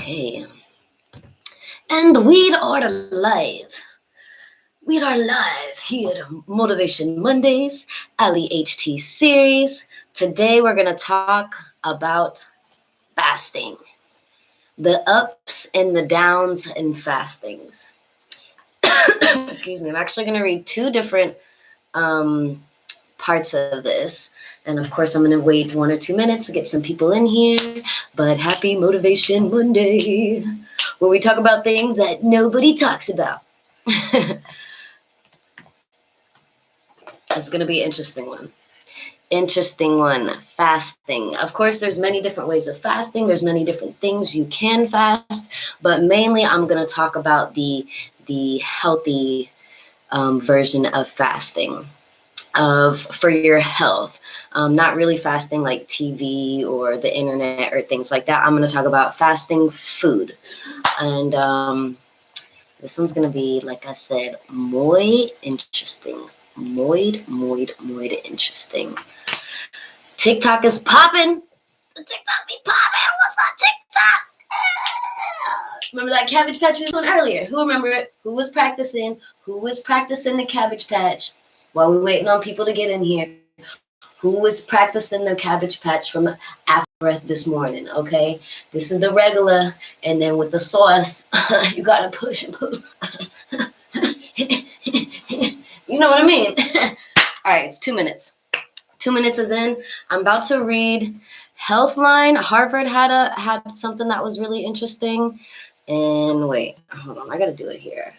Okay. And we are live. We are live here at Motivation Mondays, AlleyHTseries. Today we're going to talk about fasting, the ups and the downs in fastings. Excuse me. I'm actually going to read two different parts of this. And of course, I'm going to wait 1 or 2 minutes to get some people in here. But happy Motivation Monday, where we talk about things that nobody talks about. It's going to be an interesting one. Fasting. Of course, there's many different ways of fasting. There's many different things you can fast. But mainly, I'm going to talk about the healthy version of fasting. For your health, not really fasting like TV or the internet or things like that. I'm going to talk about fasting food, and this one's going to be, like I said, muy interesting, muy interesting. TikTok is popping. The TikTok be popping. What's on TikTok? Remember that Cabbage Patch we was doing earlier? Who remember it? Who was practicing? Who was practicing the Cabbage Patch? While we're waiting on people to get in here, who was practicing the Cabbage Patch from Afro this morning, okay? This is the regular, and then with the sauce, you gotta push and push. You know what I mean? All right, it's 2 minutes. 2 minutes is in. I'm about to read Healthline. Harvard had something that was really interesting. And wait, hold on, I gotta do it here.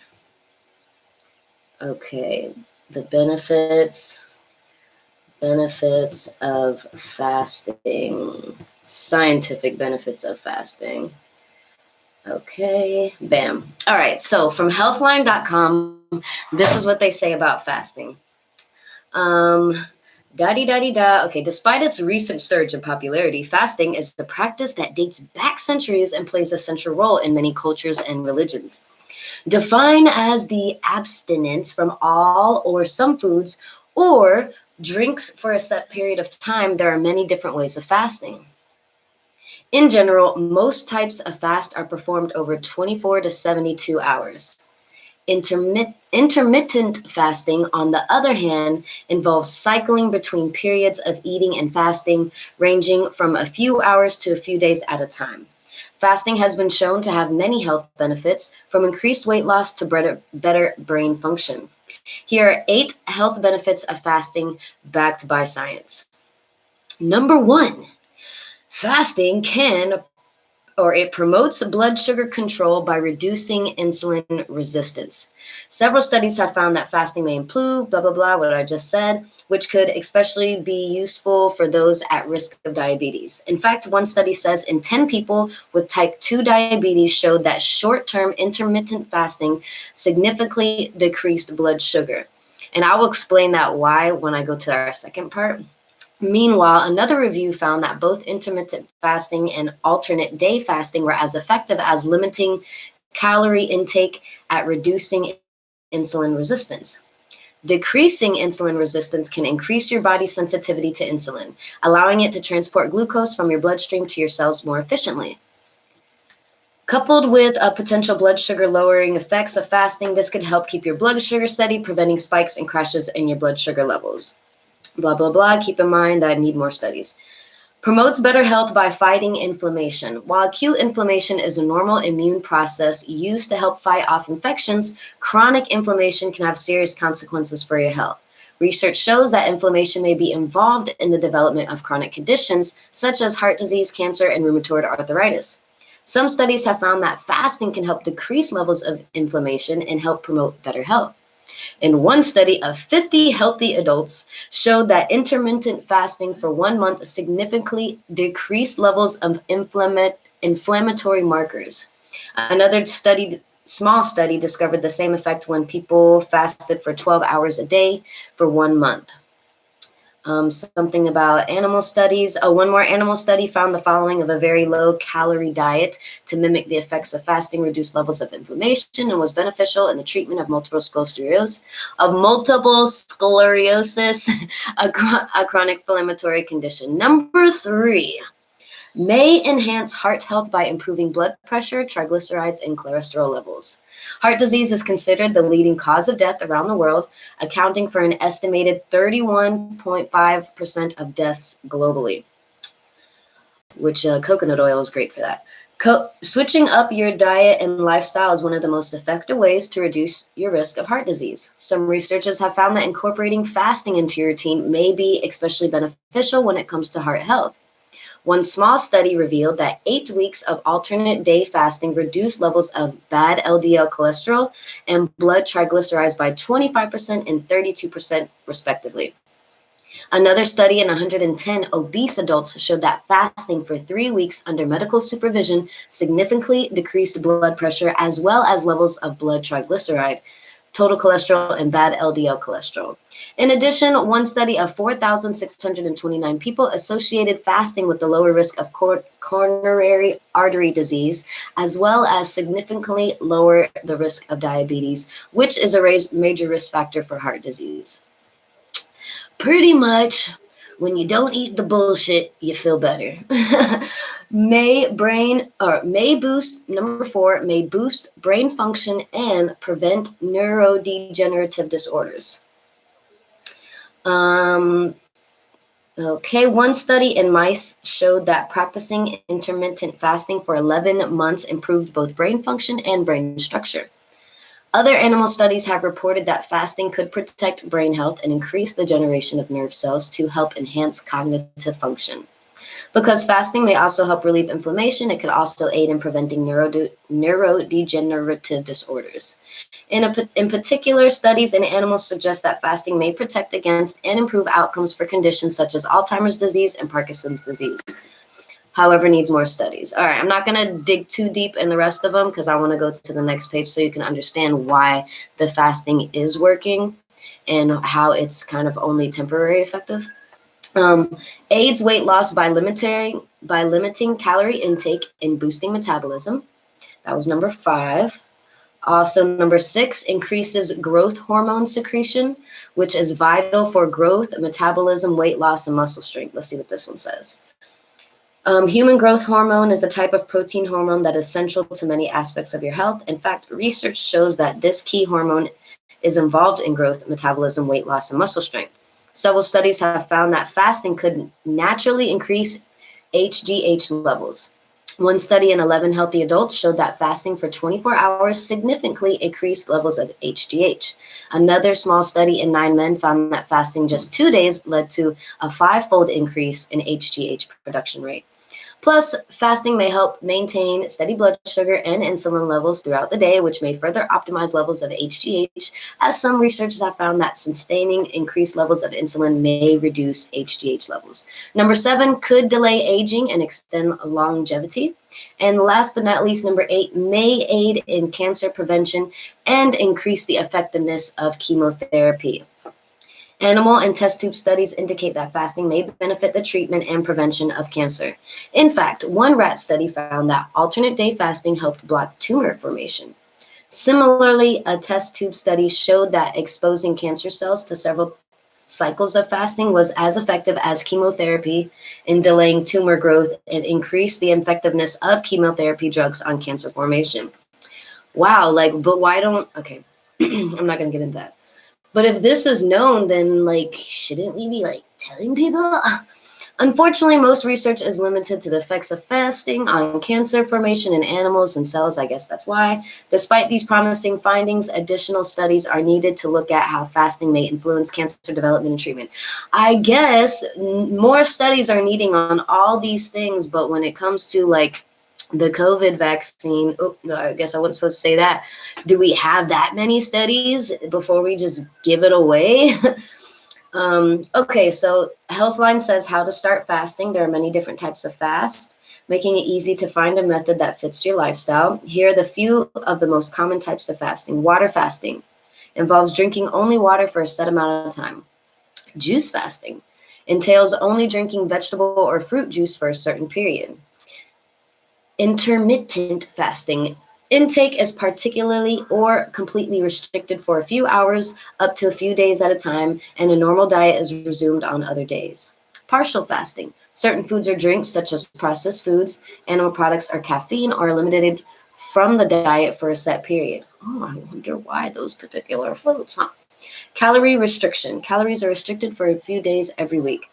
Okay. The benefits of fasting, scientific benefits of fasting. Okay, bam. All right, so from healthline.com, this is what they say about fasting. Okay, despite its recent surge in popularity, fasting is a practice that dates back centuries and plays a central role in many cultures and religions. Defined as the abstinence from all or some foods or drinks for a set period of time, there are many different ways of fasting. In general, most types of fast are performed over 24 to 72 hours. Intermittent fasting, on the other hand, involves cycling between periods of eating and fasting, ranging from a few hours to a few days at a time. Fasting has been shown to have many health benefits, from increased weight loss to better brain function. Here are 8 health benefits of fasting backed by science. Number 1, fasting it promotes blood sugar control by reducing insulin resistance. Several studies have found that fasting may improve, blah, blah, blah, what I just said, which could especially be useful for those at risk of diabetes. In fact, one study says in 10 people with type 2 diabetes showed that short-term intermittent fasting significantly decreased blood sugar. And I will explain that why when I go to our second part. Meanwhile, another review found that both intermittent fasting and alternate day fasting were as effective as limiting calorie intake at reducing insulin resistance. Decreasing insulin resistance can increase your body's sensitivity to insulin, allowing it to transport glucose from your bloodstream to your cells more efficiently. Coupled with potential blood sugar lowering effects of fasting, this could help keep your blood sugar steady, preventing spikes and crashes in your blood sugar levels. Blah, blah, blah. Keep in mind that I need more studies. Promotes better health by fighting inflammation. While acute inflammation is a normal immune process used to help fight off infections, chronic inflammation can have serious consequences for your health. Research shows that inflammation may be involved in the development of chronic conditions such as heart disease, cancer, and rheumatoid arthritis. Some studies have found that fasting can help decrease levels of inflammation and help promote better health. In one study of 50 healthy adults showed that intermittent fasting for 1 month significantly decreased levels of inflammatory markers. Another small study discovered the same effect when people fasted for 12 hours a day for 1 month. Something about animal studies. One more animal study found the following of a very low calorie diet to mimic the effects of fasting, reduced levels of inflammation, and was beneficial in the treatment of multiple sclerosis, a chronic inflammatory condition. Number 3, may enhance heart health by improving blood pressure, triglycerides, and cholesterol levels. Heart disease is considered the leading cause of death around the world, accounting for an estimated 31.5% of deaths globally, which coconut oil is great for that. Switching up your diet and lifestyle is one of the most effective ways to reduce your risk of heart disease. Some researchers have found that incorporating fasting into your routine may be especially beneficial when it comes to heart health. One small study revealed that 8 weeks of alternate day fasting reduced levels of bad LDL cholesterol and blood triglycerides by 25% and 32%, respectively. Another study in 110 obese adults showed that fasting for 3 weeks under medical supervision significantly decreased blood pressure as well as levels of blood triglyceride, total cholesterol, and bad LDL cholesterol. In addition, one study of 4,629 people associated fasting with the lower risk of coronary artery disease, as well as significantly lower the risk of diabetes, which is a major risk factor for heart disease. Pretty much, when you don't eat the bullshit, you feel better. May boost, number 4, may boost brain function and prevent neurodegenerative disorders. Okay, one study in mice showed that practicing intermittent fasting for 11 months improved both brain function and brain structure. Other animal studies have reported that fasting could protect brain health and increase the generation of nerve cells to help enhance cognitive function. Because fasting may also help relieve inflammation, it could also aid in preventing neurodegenerative disorders. In particular, studies in animals suggest that fasting may protect against and improve outcomes for conditions such as Alzheimer's disease and Parkinson's disease. However, needs more studies. All right, I'm not going to dig too deep in the rest of them because I want to go to the next page so you can understand why the fasting is working and how it's kind of only temporary effective. Aids weight loss by limiting calorie intake and boosting metabolism. That was number 5. Also, number 6, increases growth hormone secretion, which is vital for growth, metabolism, weight loss, and muscle strength. Let's see what this one says. Human growth hormone is a type of protein hormone that is central to many aspects of your health. In fact, research shows that this key hormone is involved in growth, metabolism, weight loss, and muscle strength. Several studies have found that fasting could naturally increase HGH levels. One study in 11 healthy adults showed that fasting for 24 hours significantly increased levels of HGH. Another small study in 9 men found that fasting just 2 days led to a 5-fold increase in HGH production rate. Plus, fasting may help maintain steady blood sugar and insulin levels throughout the day, which may further optimize levels of HGH, as some researchers have found that sustaining increased levels of insulin may reduce HGH levels. Number 7, could delay aging and extend longevity. And last but not least, number 8, may aid in cancer prevention and increase the effectiveness of chemotherapy. Animal and test tube studies indicate that fasting may benefit the treatment and prevention of cancer. In fact, one rat study found that alternate day fasting helped block tumor formation. Similarly, a test tube study showed that exposing cancer cells to several cycles of fasting was as effective as chemotherapy in delaying tumor growth and increased the effectiveness of chemotherapy drugs on cancer formation. Wow, but why don't, okay, I'm not going to get into that. But if this is known, then shouldn't we be telling people? Unfortunately, most research is limited to the effects of fasting on cancer formation in animals and cells. I guess that's why. Despite these promising findings, additional studies are needed to look at how fasting may influence cancer development and treatment. I guess more studies are needing on all these things, but when it comes to the COVID vaccine, I guess I wasn't supposed to say that. Do we have that many studies before we just give it away? Okay, so Healthline says how to start fasting. There are many different types of fast, making it easy to find a method that fits your lifestyle. Here are the few of the most common types of fasting. Water fasting involves drinking only water for a set amount of time. Juice fasting entails only drinking vegetable or fruit juice for a certain period. Intermittent fasting intake is particularly or completely restricted for a few hours up to a few days at a time, and a normal diet is resumed on other days. Partial fasting. Certain foods or drinks, such as processed foods, animal products, or caffeine, are eliminated from the diet for a set period. Oh, I wonder why those particular foods, huh? Calorie restriction. Calories are restricted for a few days every week.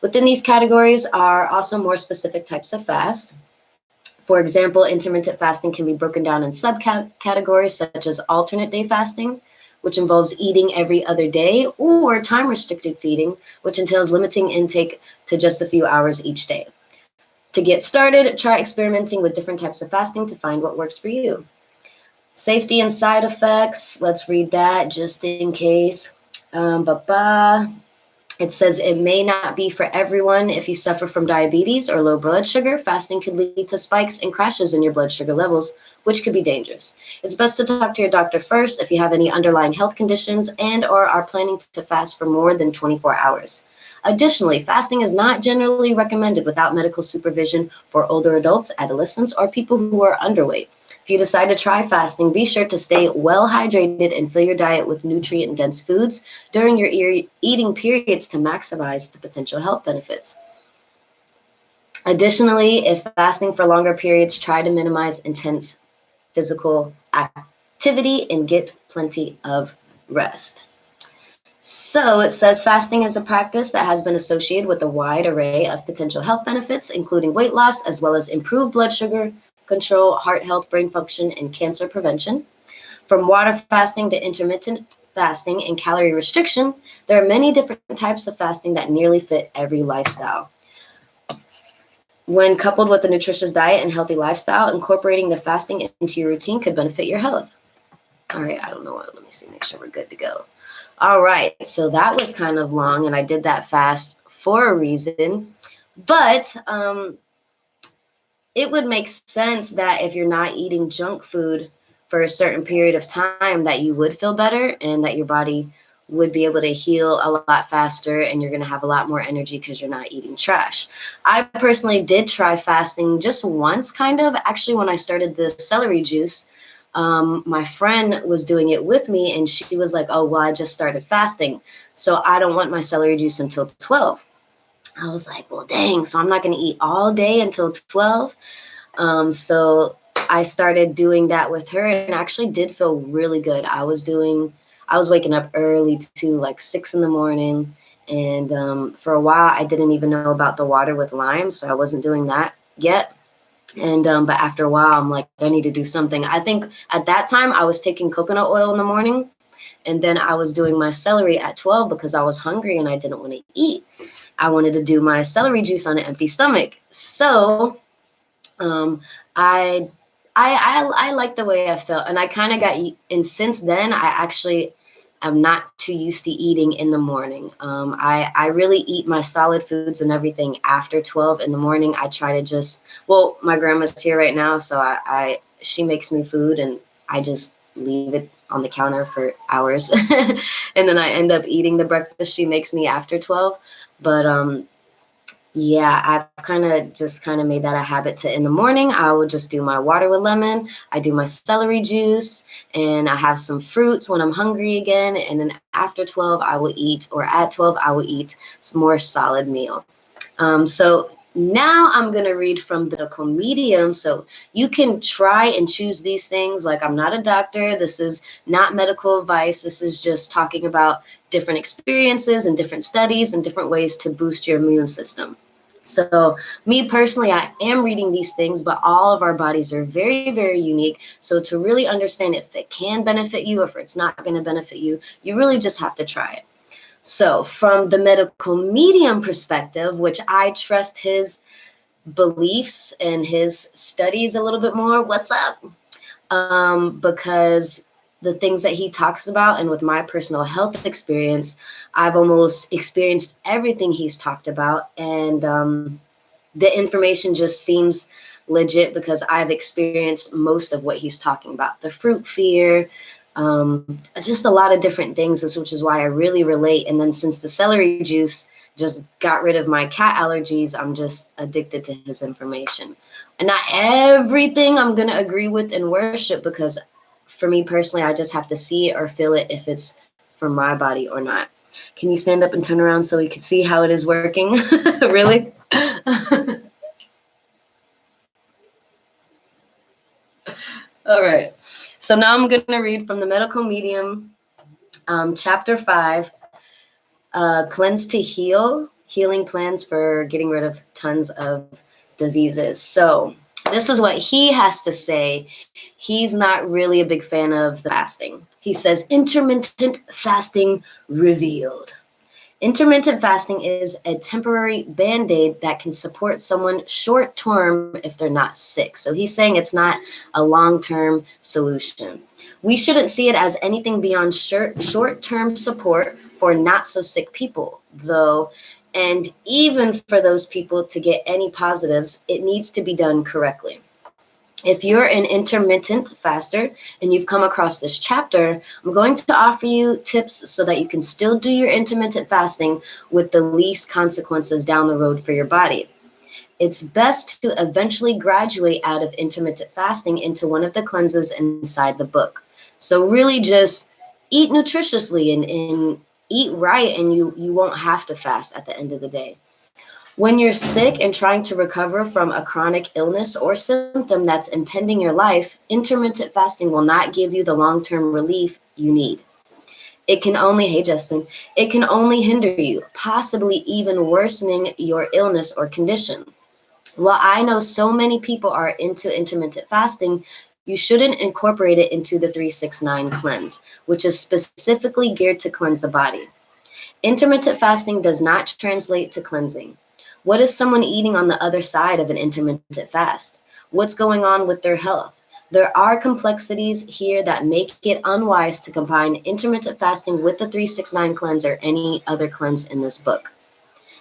Within these categories are also more specific types of fast. For example, intermittent fasting can be broken down in subcategories such as alternate day fasting, which involves eating every other day, or time restricted feeding, which entails limiting intake to just a few hours each day. To get started, try experimenting with different types of fasting to find what works for you. Safety and side effects, let's read that just in case. It says it may not be for everyone. If you suffer from diabetes or low blood sugar, fasting could lead to spikes and crashes in your blood sugar levels, which could be dangerous. It's best to talk to your doctor first if you have any underlying health conditions and or are planning to fast for more than 24 hours. Additionally, fasting is not generally recommended without medical supervision for older adults, adolescents, or people who are underweight. If you decide to try fasting, be sure to stay well hydrated and fill your diet with nutrient-dense foods during your eating periods to maximize the potential health benefits. Additionally, if fasting for longer periods, try to minimize intense physical activity and get plenty of rest. So it says fasting is a practice that has been associated with a wide array of potential health benefits, including weight loss, as well as improved blood sugar control, heart health, brain function, and cancer prevention. From water fasting to intermittent fasting and calorie restriction, there are many different types of fasting that nearly fit every lifestyle. When coupled with a nutritious diet and healthy lifestyle, incorporating the fasting into your routine could benefit your health. All right, I don't know what, let me see, make sure we're good to go. All right, so that was kind of long, and I did that fast for a reason, but it would make sense that if you're not eating junk food for a certain period of time, that you would feel better and that your body would be able to heal a lot faster and you're going to have a lot more energy because you're not eating trash. I personally did try fasting just once, kind of. Actually, when I started the celery juice, my friend was doing it with me and she was like, oh, well, I just started fasting, so I don't want my celery juice until 12. I was like, well, dang, so I'm not going to eat all day until 12. So I started doing that with her and actually did feel really good. I was waking up early too, like 6 in the morning. And for a while, I didn't even know about the water with lime, so I wasn't doing that yet. And but after a while, I'm like, I need to do something. I think at that time, I was taking coconut oil in the morning, and then I was doing my celery at 12 because I was hungry and I didn't want to eat. I wanted to do my celery juice on an empty stomach. So I like the way I felt, and I kind of got, and since then I actually am not too used to eating in the morning. I really eat my solid foods and everything after 12 in the morning. I try to just, well, my grandma's here right now, so she makes me food and I just leave it on the counter for hours and then I end up eating the breakfast she makes me after 12. But yeah, I've kind of made that a habit to, in the morning, I will just do my water with lemon. I do my celery juice and I have some fruits when I'm hungry again. And then after 12, I will eat, or at 12, I will eat some more solid meal. So now I'm going to read from the medical medium. So you can try and choose these things. Like, I'm not a doctor. This is not medical advice. This is just talking about different experiences and different studies and different ways to boost your immune system. So me personally, I am reading these things, but all of our bodies are very, very unique. So to really understand if it can benefit you or if it's not going to benefit you, you really just have to try it. So from the medical medium perspective, which I trust his beliefs and his studies a little bit more, what's up? Because the things that he talks about, and with my personal health experience, I've almost experienced everything he's talked about. And the information just seems legit because I've experienced most of what he's talking about. The fruit fear, just a lot of different things, which is why I really relate. And then since the celery juice just got rid of my cat allergies, I'm just addicted to his information. And not everything I'm going to agree with and worship, because for me personally, I just have to see it or feel it if it's for my body or not. Can you stand up and turn around so we can see how it is working? Really? All right. So now I'm going to read from the Medical Medium, Chapter 5, Cleanse to Heal, Healing Plans for Getting Rid of Tons of Diseases. So this is what he has to say. He's not really a big fan of the fasting. He says, intermittent fasting revealed. Intermittent fasting is a temporary band-aid that can support someone short-term if they're not sick. So he's saying it's not a long-term solution. We shouldn't see it as anything beyond short-term support for not-so-sick people, though. And even for those people to get any positives, it needs to be done correctly. If you're an intermittent faster and you've come across this chapter, I'm going to offer you tips so that you can still do your intermittent fasting with the least consequences down the road for your body. It's best to eventually graduate out of intermittent fasting into one of the cleanses inside the book. So really just eat nutritiously and eat right, and you won't have to fast at the end of the day. When you're sick and trying to recover from a chronic illness or symptom that's impending your life, intermittent fasting will not give you the long-term relief you need. It can only, hey Justin, it can only hinder you, possibly even worsening your illness or condition. While I know so many people are into intermittent fasting, you shouldn't incorporate it into the 369 cleanse, which is specifically geared to cleanse the body. Intermittent fasting does not translate to cleansing. What is someone eating on the other side of an intermittent fast? What's going on with their health? There are complexities here that make it unwise to combine intermittent fasting with the 369 cleanse or any other cleanse in this book.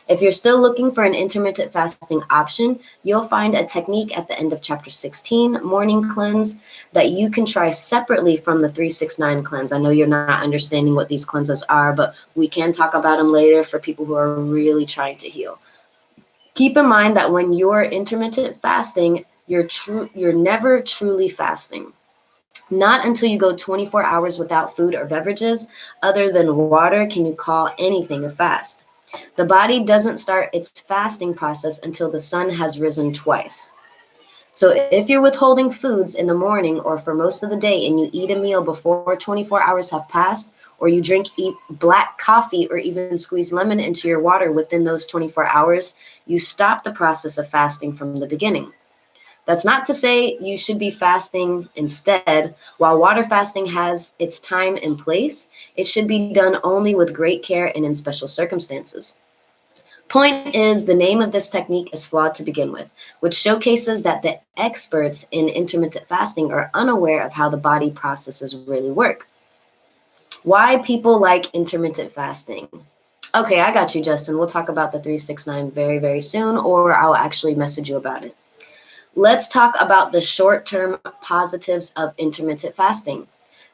If you're still looking for an intermittent fasting option, you'll find a technique at the end of chapter 16, morning cleanse, that you can try separately from the 369 cleanse. I know you're not understanding what these cleanses are, but we can talk about them later for people who are really trying to heal. Keep in mind that when you're intermittent fasting, you're never truly fasting. Not until you go 24 hours without food or beverages other than water can you call anything a fast. The body doesn't start its fasting process until the sun has risen twice. So if you're withholding foods in the morning or for most of the day and you eat a meal before 24 hours have passed, or you eat black coffee or even squeeze lemon into your water within those 24 hours, you stop the process of fasting from the beginning. That's not to say you should be fasting instead. While water fasting has its time and place, it should be done only with great care and in special circumstances. Point is, the name of this technique is flawed to begin with, which showcases that the experts in intermittent fasting are unaware of how the body processes really work. Why people like intermittent fasting? Okay, I got you, Justin. We'll talk about the 369 very, very soon, or I'll actually message you about it. Let's talk about the short-term positives of intermittent fasting.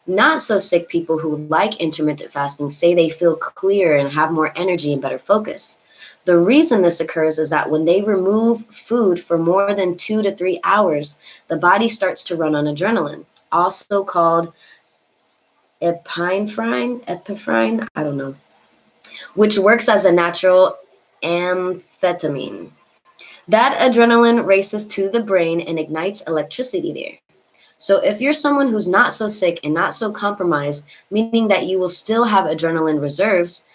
Not so sick people who like intermittent fasting say they feel clear and have more energy and better focus. The reason this occurs is that when they remove food for more than 2 to 3 hours, the body starts to run on adrenaline, also called epinephrine, I don't know, which works as a natural amphetamine. That adrenaline races to the brain and ignites electricity there. So if you're someone who's not so sick and not so compromised, meaning that you will still have adrenaline reserves,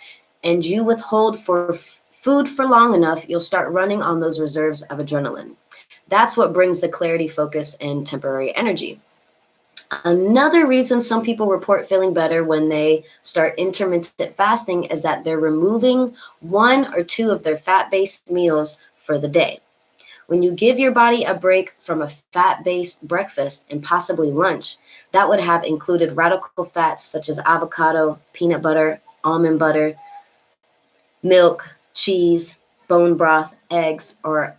and you withhold for food for long enough, you'll start running on those reserves of adrenaline. That's what brings the clarity, focus, and temporary energy. Another reason some people report feeling better when they start intermittent fasting is that they're removing 1 or 2 of their fat-based meals for the day. When you give your body a break from a fat-based breakfast and possibly lunch, that would have included radical fats such as avocado, peanut butter, almond butter, milk, cheese, bone broth, eggs, or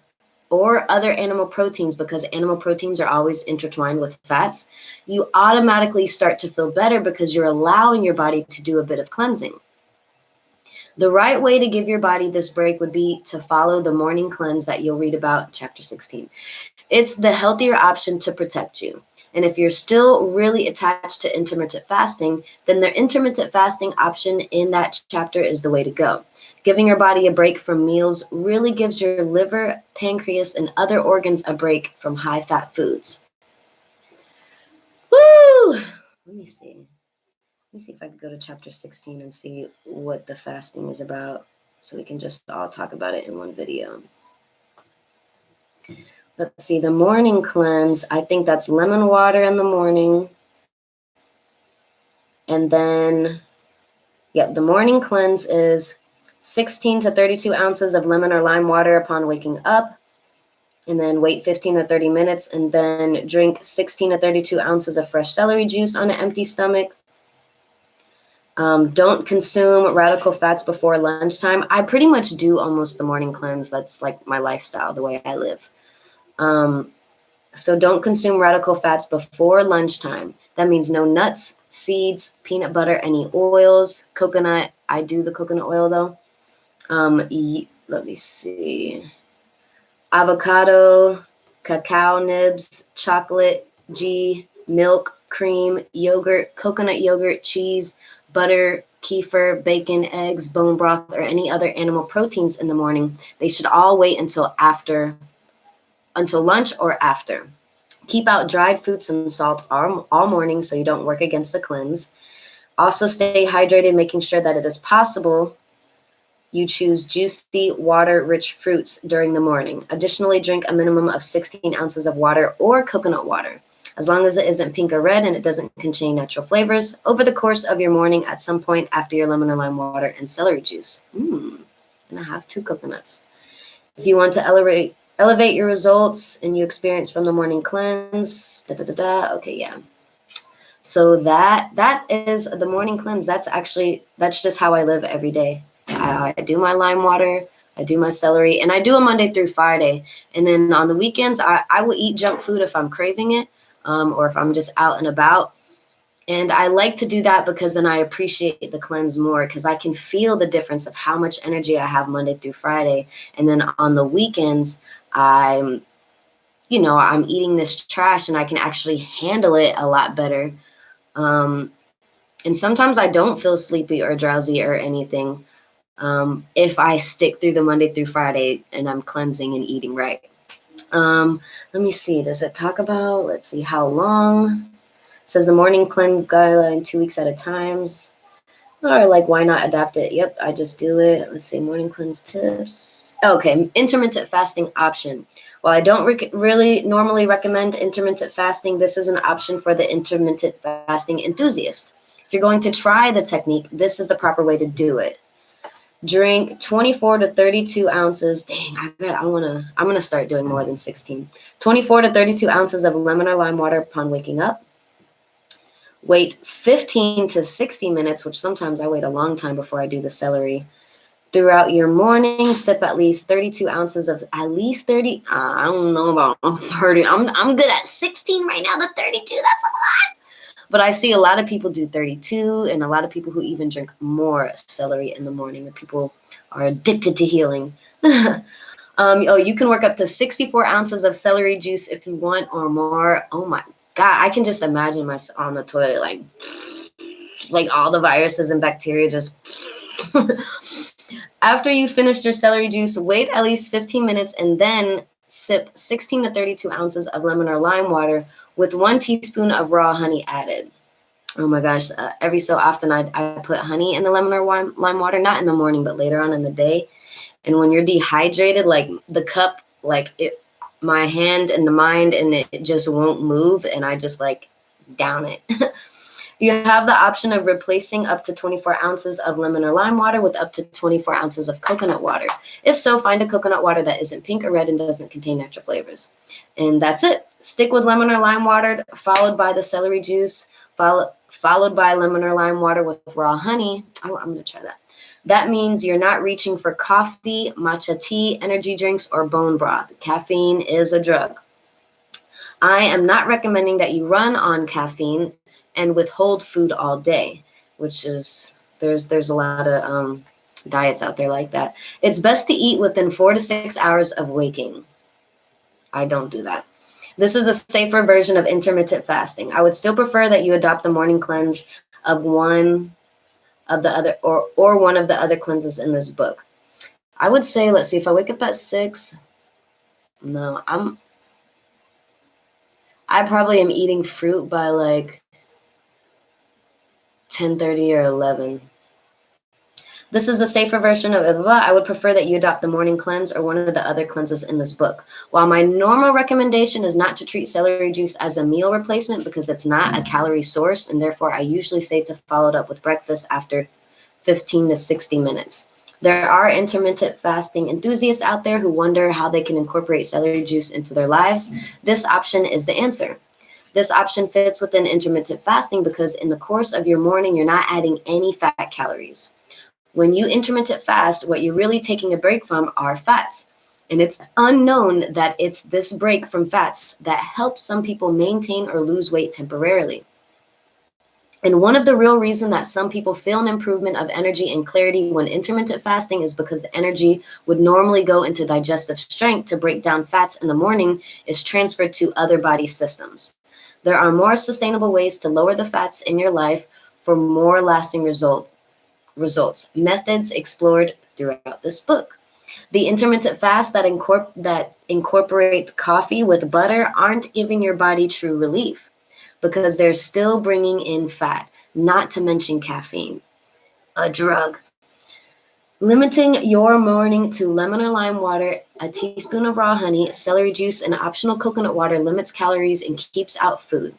other animal proteins, because animal proteins are always intertwined with fats, you automatically start to feel better because you're allowing your body to do a bit of cleansing. The right way to give your body this break would be to follow the morning cleanse that you'll read about in chapter 16. It's the healthier option to protect you. And if you're still really attached to intermittent fasting, then the intermittent fasting option in that chapter is the way to go. Giving your body a break from meals really gives your liver, pancreas, and other organs a break from high-fat foods. Woo! Let me see. Let me see if I could go to chapter 16 and see what the fasting is about, so we can just all talk about it in one video. Let's see, the morning cleanse, I think that's lemon water in the morning. And then, the morning cleanse is 16 to 32 ounces of lemon or lime water upon waking up. And then wait 15 to 30 minutes and then drink 16 to 32 ounces of fresh celery juice on an empty stomach. Don't consume radical fats before lunchtime. I pretty much do almost the morning cleanse. That's like my lifestyle, the way I live. So don't consume radical fats before lunchtime. That means no nuts, seeds, peanut butter, any oils, coconut. I do the coconut oil though. Let me see. Avocado, cacao nibs, chocolate, ghee, milk, cream, yogurt, coconut yogurt, cheese, butter, kefir, bacon, eggs, bone broth, or any other animal proteins in the morning. They should all wait until lunch or after. Keep out dried fruits and salt all morning so you don't work against the cleanse. Also stay hydrated, making sure that it is possible you choose juicy, water-rich fruits during the morning. Additionally, drink a minimum of 16 ounces of water or coconut water, as long as it isn't pink or red and it doesn't contain natural flavors, over the course of your morning at some point after your lemon or lime water and celery juice. And I have 2 coconuts. If you want to elevate your results and you experience from the morning cleanse, okay, yeah. So that is the morning cleanse. That's just how I live every day. I do my lime water, I do my celery, and I do it Monday through Friday. And then on the weekends, I will eat junk food if I'm craving it, or if I'm just out and about. And I like to do that because then I appreciate the cleanse more, because I can feel the difference of how much energy I have Monday through Friday. And then on the weekends, I'm eating this trash and I can actually handle it a lot better. And sometimes I don't feel sleepy or drowsy or anything. If I stick through the Monday through Friday and I'm cleansing and eating right. Let me see. Does it talk about, let's see, how long? It says the morning cleanse guideline 2 weeks at a time. Or like, why not adapt it? Yep, I just do it. Let's see, morning cleanse tips. Okay, intermittent fasting option. While I don't really normally recommend intermittent fasting, this is an option for the intermittent fasting enthusiast. If you're going to try the technique, this is the proper way to do it. Drink 24 to 32 ounces. Dang, I'm going to start doing more than 16. 24 to 32 ounces of lemon or lime water upon waking up. Wait 15 to 60 minutes, which sometimes I wait a long time before I do the celery. Throughout your morning, sip at least 32 ounces of at least 30. I don't know about 30. I'm good at 16 right now. The 32, that's a lot. But I see a lot of people do 32, and a lot of people who even drink more celery in the morning, and people are addicted to healing. You can work up to 64 ounces of celery juice if you want, or more. Oh my God, I can just imagine myself on the toilet, like all the viruses and bacteria just. After you finish your celery juice, wait at least 15 minutes and then sip 16 to 32 ounces of lemon or lime water with 1 teaspoon of raw honey added. Oh my gosh, every so often I put honey in the lemon or lime water, not in the morning, but later on in the day. And when you're dehydrated, like the cup, my hand and the mind, and it just won't move, and I just down it. You have the option of replacing up to 24 ounces of lemon or lime water with up to 24 ounces of coconut water. If so, find a coconut water that isn't pink or red and doesn't contain natural flavors. And that's it. Stick with lemon or lime water, followed by the celery juice, followed by lemon or lime water with raw honey. Oh, I'm going to try that. That means you're not reaching for coffee, matcha tea, energy drinks, or bone broth. Caffeine is a drug. I am not recommending that you run on caffeine and withhold food all day, which is, there's a lot of diets out there like that. It's best to eat within 4 to 6 hours of waking. I don't do that. This is a safer version of intermittent fasting. I would still prefer that you adopt the morning cleanse of one of the other or one of the other cleanses in this book. I would say, let's see, if I wake up at 6, no, I probably am eating fruit by like 10:30 or 11. This is a safer version of blah, blah, blah. I would prefer that you adopt the morning cleanse or one of the other cleanses in this book. While my normal recommendation is not to treat celery juice as a meal replacement because it's not a calorie source, and therefore I usually say to follow it up with breakfast after 15 to 60 minutes. There are intermittent fasting enthusiasts out there who wonder how they can incorporate celery juice into their lives. This option is the answer. This option fits within intermittent fasting because in the course of your morning, you're not adding any fat calories. When you intermittent fast, what you're really taking a break from are fats. And it's unknown that it's this break from fats that helps some people maintain or lose weight temporarily. And one of the real reasons that some people feel an improvement of energy and clarity when intermittent fasting is because the energy would normally go into digestive strength to break down fats in the morning is transferred to other body systems. There are more sustainable ways to lower the fats in your life for more lasting results. Methods explored throughout this book. The intermittent fast that incorporate coffee with butter aren't giving your body true relief because they're still bringing in fat, not to mention caffeine, a drug. Limiting your morning to lemon or lime water, a teaspoon of raw honey, celery juice, and optional coconut water limits calories and keeps out food,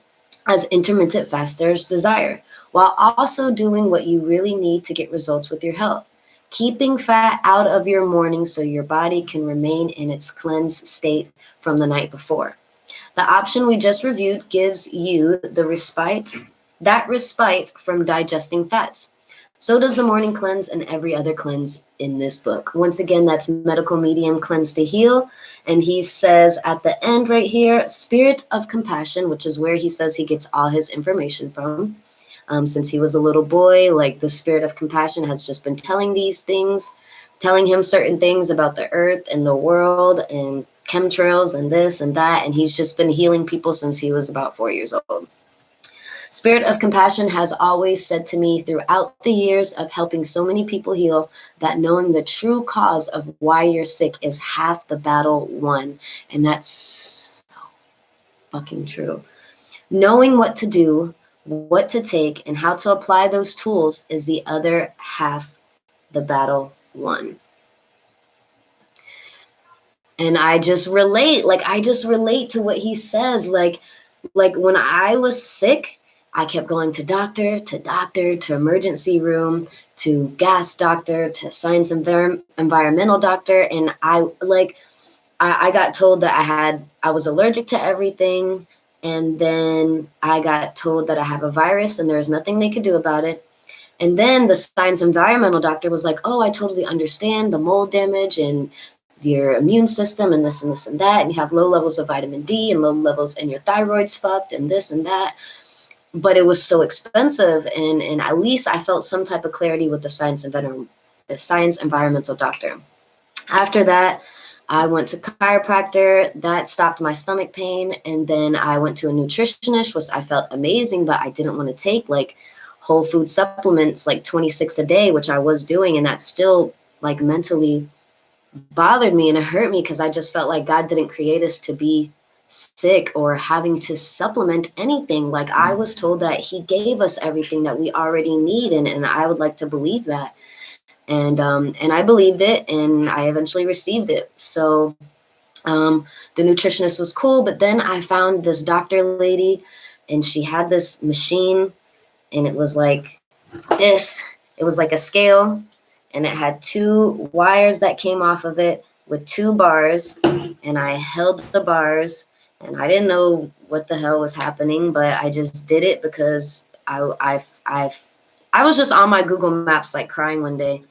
as intermittent fasters desire, while also doing what you really need to get results with your health. Keeping fat out of your morning so your body can remain in its cleansed state from the night before. The option we just reviewed gives you that respite from digesting fats. So does the morning cleanse and every other cleanse in this book. Once again, that's Medical Medium Cleanse to Heal. And he says at the end right here, Spirit of Compassion, which is where he says he gets all his information from. Since he was a little boy, like the Spirit of Compassion has just been telling him certain things about the earth and the world and chemtrails and this and that. And he's just been healing people since he was about 4 years old. Spirit of Compassion has always said to me throughout the years of helping so many people heal that knowing the true cause of why you're sick is half the battle won. And that's so fucking true. Knowing what to do, what to take, and how to apply those tools is the other half the battle won. And I just relate to what he says. Like when I was sick, I kept going to doctor, to emergency room, to gas doctor, to science environmental doctor. And I got told that I was allergic to everything. And then I got told that I have a virus and there's nothing they could do about it. And then the science environmental doctor was like, oh, I totally understand the mold damage and your immune system and this and this and that. And you have low levels of vitamin D and low levels and your thyroid's fucked and this and that. But it was so expensive. And at least I felt some type of clarity with the science environmental doctor. After that, I went to chiropractor. That stopped my stomach pain. And then I went to a nutritionist, which I felt amazing, but I didn't want to take like whole food supplements, like 26 a day, which I was doing. And that still like mentally bothered me and it hurt me because I just felt like God didn't create us to be sick or having to supplement anything. Like I was told that he gave us everything that we already need. And I would like to believe that. And I believed it and I eventually received it. So the nutritionist was cool, but then I found this doctor lady and she had this machine and it was like this. It was like a scale and it had 2 wires that came off of it with 2 bars, and I held the bars and I didn't know what the hell was happening, but I just did it because I was just on my Google Maps like crying one day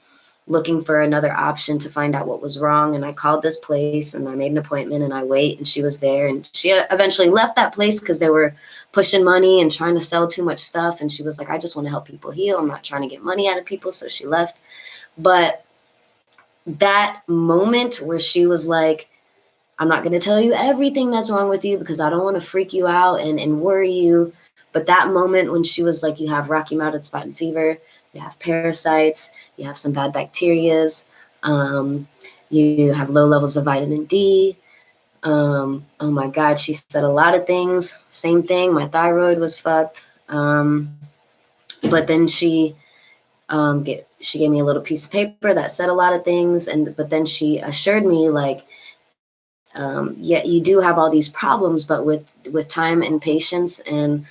looking for another option to find out what was wrong. And I called this place and I made an appointment and I wait and she was there and she eventually left that place because they were pushing money and trying to sell too much stuff. And she was like, I just want to help people heal. I'm not trying to get money out of people. So she left. But that moment where she was like, I'm not going to tell you everything that's wrong with you because I don't want to freak you out and worry you. But that moment when she was like, you have Rocky Mountain spotted fever, you have parasites, you have some bad bacterias, you have low levels of vitamin D. Oh my God, she said a lot of things. Same thing, my thyroid was fucked. But then she gave me a little piece of paper that said a lot of things, but then she assured me like, yeah, you do have all these problems, but with time and patience and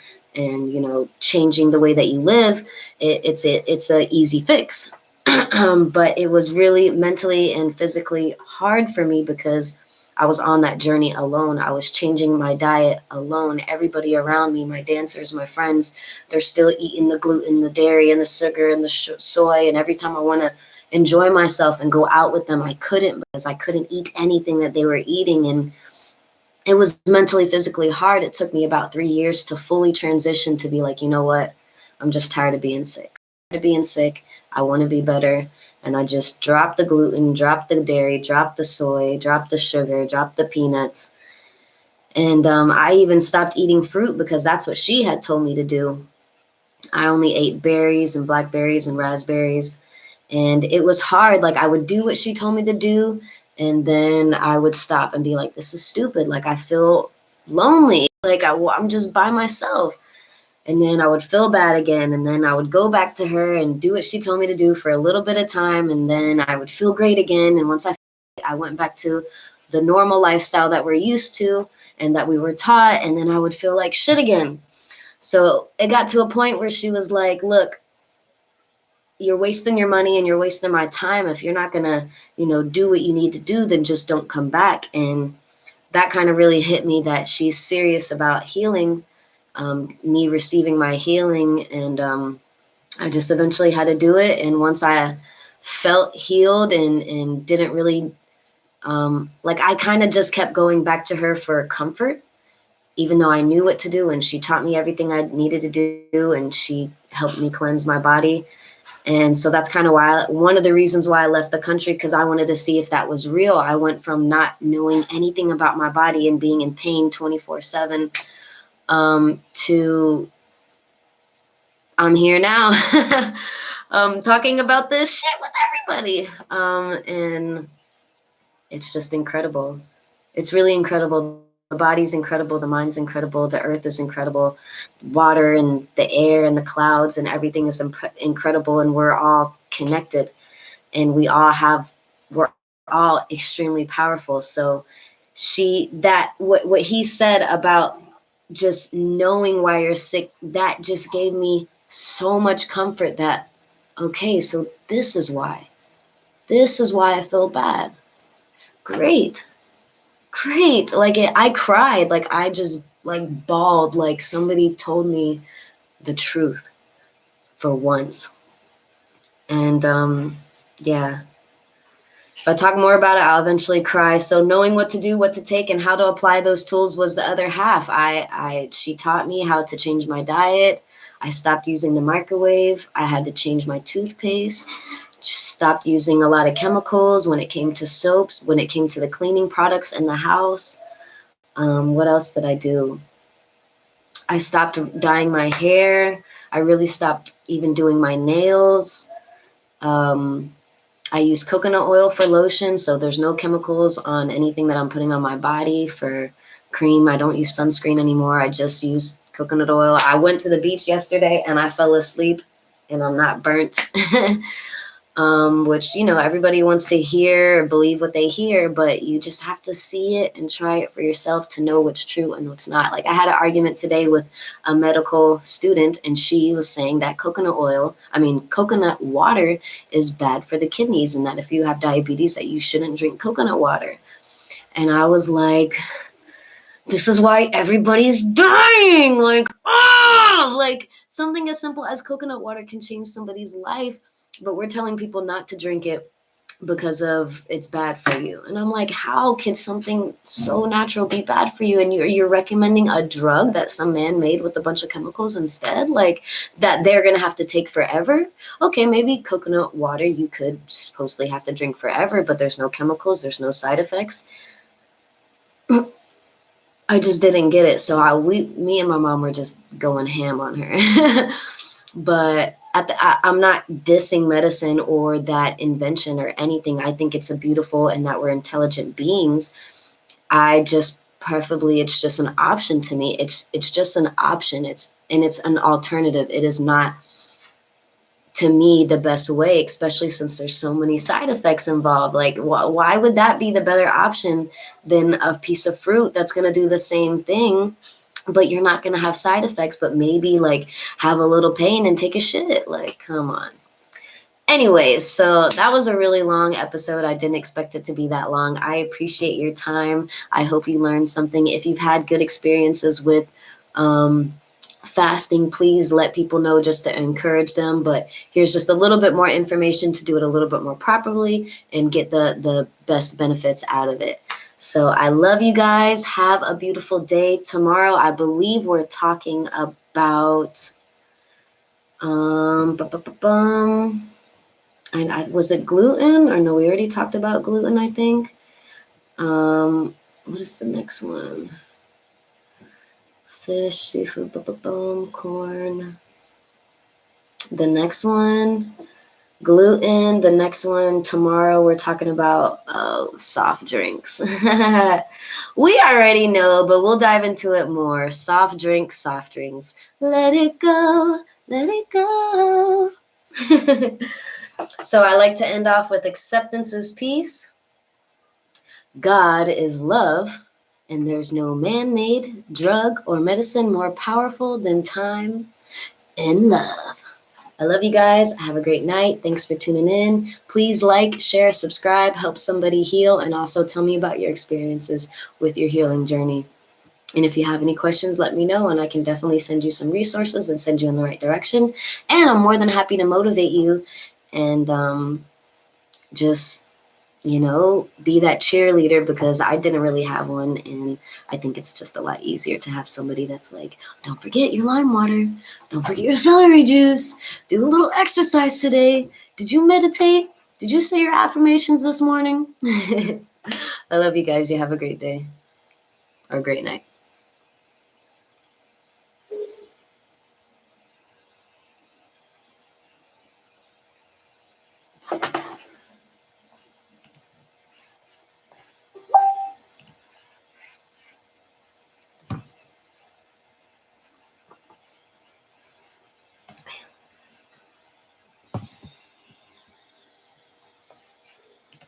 changing the way that you live, it's a easy fix. But it was really mentally and physically hard for me because I was on that journey alone. I was changing my diet alone. Everybody around me, my dancers, my friends, they're still eating the gluten, the dairy, and the sugar, and the soy. And every time I want to enjoy myself and go out with them, I couldn't because I couldn't eat anything that they were eating. And it was mentally, physically hard. It took me about 3 years to fully transition to be like, you know what? I'm just tired of being sick. I want to be better. And I just dropped the gluten, dropped the dairy, dropped the soy, dropped the sugar, dropped the peanuts. And I even stopped eating fruit because that's what she had told me to do. I only ate berries and blackberries and raspberries. And it was hard. Like I would do what she told me to do. And then I would stop and be like, this is stupid. Like I feel lonely. Like I'm just by myself. And then I would feel bad again. And then I would go back to her and do what she told me to do for a little bit of time. And then I would feel great again. And once I went back to the normal lifestyle that we're used to and that we were taught. And then I would feel like shit again. So it got to a point where she was like, look, you're wasting your money and you're wasting my time. If you're not going to, do what you need to do, then just don't come back. And that kind of really hit me that she's serious about healing, me receiving my healing. And I just eventually had to do it. And once I felt healed and didn't really, I kind of just kept going back to her for comfort, even though I knew what to do. And she taught me everything I needed to do. And she helped me cleanse my body. And so that's kind of one of the reasons why I left the country, because I wanted to see if that was real. I went from not knowing anything about my body and being in pain 24/7 to I'm here now talking about this shit with everybody. And it's just incredible. It's really incredible. The body's incredible. The mind's incredible. The earth is incredible. Water and the air and the clouds and everything is incredible. And we're all connected. And we're all extremely powerful. So what he said about just knowing why you're sick, that just gave me so much comfort that, okay, so this is why I feel bad. Great. Like I cried, like I just like bawled, like somebody told me the truth for once. And yeah, if I talk more about it, I'll eventually cry. So knowing what to do, what to take, and how to apply those tools was the other half. She taught me how to change my diet. I stopped using the microwave. I had to change my toothpaste. Stopped using a lot of chemicals when it came to soaps, when it came to the cleaning products in the house. What else did I do? I stopped dyeing my hair. I really stopped even doing my nails. I use coconut oil for lotion, so there's no chemicals on anything that I'm putting on my body. For cream, I don't use sunscreen anymore. I just use coconut oil. I went to the beach yesterday and I fell asleep and I'm not burnt. Which, everybody wants to hear or believe what they hear, but you just have to see it and try it for yourself to know what's true and what's not. Like I had an argument today with a medical student, and she was saying that coconut water is bad for the kidneys, and that if you have diabetes that you shouldn't drink coconut water. And I was like, this is why everybody's dying. Like something as simple as coconut water can change somebody's life. But we're telling people not to drink it because of it's bad for you. And I'm like, how can something so natural be bad for you? And you're recommending a drug that some man made with a bunch of chemicals instead, like that they're going to have to take forever. Okay, maybe coconut water you could supposedly have to drink forever, but there's no chemicals, there's no side effects. I just didn't get it. So me and my mom were just going ham on her. But I'm not dissing medicine or that invention or anything. I think it's a beautiful, and that we're intelligent beings. I just preferably, it's just an option to me. It's just an option. It's an alternative. It is not, to me, the best way, especially since there's so many side effects involved. Like, why would that be the better option than a piece of fruit that's going to do the same thing, but you're not going to have side effects, but maybe like have a little pain and take a shit? Like, come on. Anyways, so that was a really long episode. I didn't expect it to be that long. I appreciate your time. I hope you learned something. If you've had good experiences with fasting, please let people know, just to encourage them. But here's just a little bit more information to do it a little bit more properly and get the best benefits out of it. So I love you guys. Have a beautiful day. Tomorrow, I believe we're talking about and was it gluten? Or no, we already talked about gluten, I think. What is the next one? Fish, seafood, corn. The next one, gluten. The next one, tomorrow, we're talking about soft drinks. We already know, but we'll dive into it more. Soft drinks. Let it go, let it go. So I like to end off with acceptance is peace. God is love. And there's no man-made drug or medicine more powerful than time and love. I love you guys. Have a great night. Thanks for tuning in. Please like, share, subscribe, help somebody heal, and also tell me about your experiences with your healing journey. And if you have any questions, let me know, and I can definitely send you some resources and send you in the right direction. And I'm more than happy to motivate you and just, be that cheerleader, because I didn't really have one. And I think it's just a lot easier to have somebody that's like, don't forget your lime water. Don't forget your celery juice. Do a little exercise today. Did you meditate? Did you say your affirmations this morning? I love you guys. You have a great day or a great night.